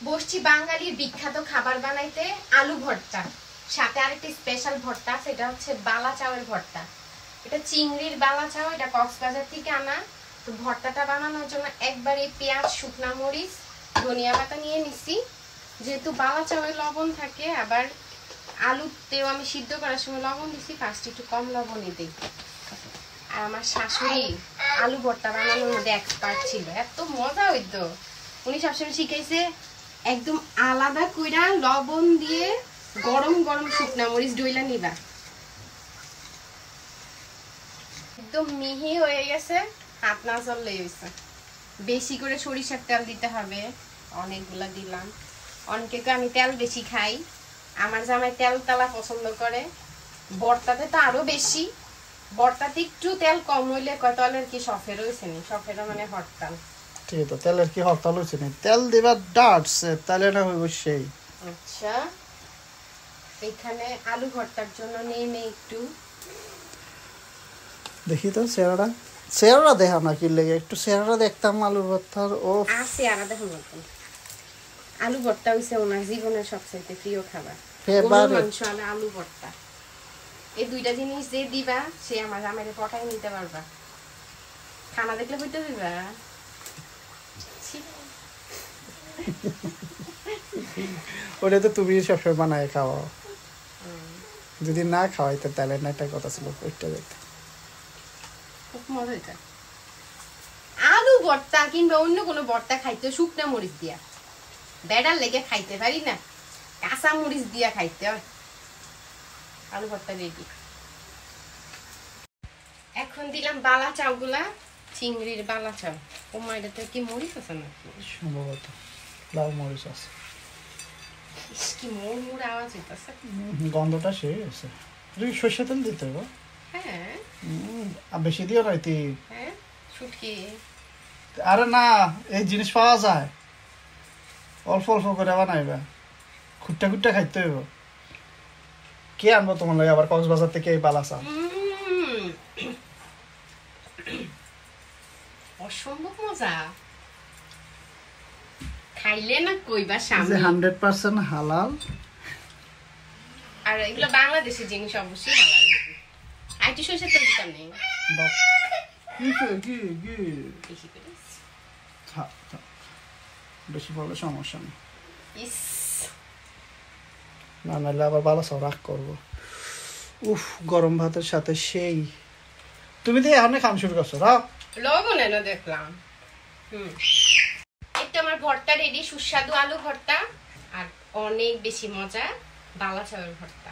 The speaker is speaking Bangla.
বসছি বাঙালির বিখ্যাত খাবার বানাইতে আলু ভর্তা, সাথে আরেকটি স্পেশাল ভর্তা, সেটা হচ্ছে বালা চাউয়ের ভর্তা। এটা চিংড়ির বালা চাউ, এটা কক্সবাজার থেকে আনা। তো ভর্তাটা বানানোর জন্য একবারে পেঁয়াজ, শুকনা মরিচ, ধনিয়া পাতা নিয়ে নিছি। যেহেতু বালা চাউয়ে লবণ থাকে, আবার আলুতেও আমি সিদ্ধ করার সময় লবণ দিছি, ফার্স্ট একটু কম লবণই দিই। আর আমার শাশুড়ি আলু ভর্তা বানানোর মধ্যে এক্সপার্ট ছিল, এত মজা হইতো। উনি সবসময় শিখাইছে একদম আলাদা কইরা লবণ দিয়ে গরম গরম শুকনা মরিচ ডইলা নিবা, একদম মিহি হয়ে গেছে, হাত না চললেই হয়েছে। বেশি করে সরিষার তেল দিতে হবে, অনেকগুলা দিলাম। অনেকে আমি তেল বেশি খাই, আমার জামাই তেল তালা পছন্দ করে। ভর্তাতে তো আরো বেশি, ভর্তাতে একটু তেল কম হইলে কয় তলের কি সফের হয়েছে নি, সফের মানে হরতাল। ঠিক তো তেলের কি হরতাল হয়েছে নি, তেল দিবার ডাটছে তাহলে না হইব সেই। আচ্ছা, এখানে আলু ভর্তার জন্য নেমে একটু দেখি তো চেহারা, চেহারা দেখা না কি লেগে, একটু চেহারা দেখতাম আলুর ভর্তার। ও আছে আর দেখুন, আলু ভর্তা হইছে ওনার জীবনের সবচেয়ে প্রিয় খাবার, মাংস আর আলু ভর্তা। এই দুইটা জিনিস যে দিবা সে আমার জামাইরে পটাই নিতে পারবা। খানা দেখলে হইতে দিবা, ওটা তো তুমি সবসময় বানায় খাওয়াও, যদি না খাওয়াইতে তাহলে না, একটা কথা ছিল ওইটা দেখতে খুব মজা হইতা। আলু ভর্তা কিংবা অন্য কোনো ভর্তা খাইতে শুকনা মরিচ দিয়া, বেড়ার লেগে খাইতে পারি না, কাঁচা মরিচ দিয়া খাইতে হয়। আলু ভর্তা রেডি। এখন দিলাম বালা চাউগুলা, চিংড়ির বালা চাউ। ও মা, এটাতে কি মরিচ আছে নাকি? সম্ভবত লাল মরিচ আছে। কি মোড় মোড় আওয়াজ হইতাছে, গন্ধটা সেই আছে। তুমি সরষের তেল দিতে হবে। হ্যাঁ আর বেশি দিও না তুই। হ্যাঁ শুটকি। আরে না, এই জিনিস পাওয়া যায়, অল্প অল্প করে বানাইবে, খুঁটটা খুঁটটা খাইতে হইব। কে আনবো তোমার লাগে আবার কক্সবাজার থেকে এই বালা চাউ? অসম্ভব মজা, খাইলে না কইবা সামনে। 100% হালাল, আর এগুলো বাংলাদেশের জিনিস, অবশ্যই হালাল। আইটি সরষের তেল দিতাম নেই, বেশি পড়লে সমস্যা নেই। ইস, না নাহলে আবার বালা চাউ রাগ করবো। উফ, গরম ভাতের সাথে সেই। তুমি তো এখন খান শুরু করছো, রাও লবণ এনে দেখলাম। একটা আমার ভর্তা রেডি, সুস্বাদু আলু ভর্তা, আর অনেক বেশি মজা বালা চাউয়ের ভর্তা।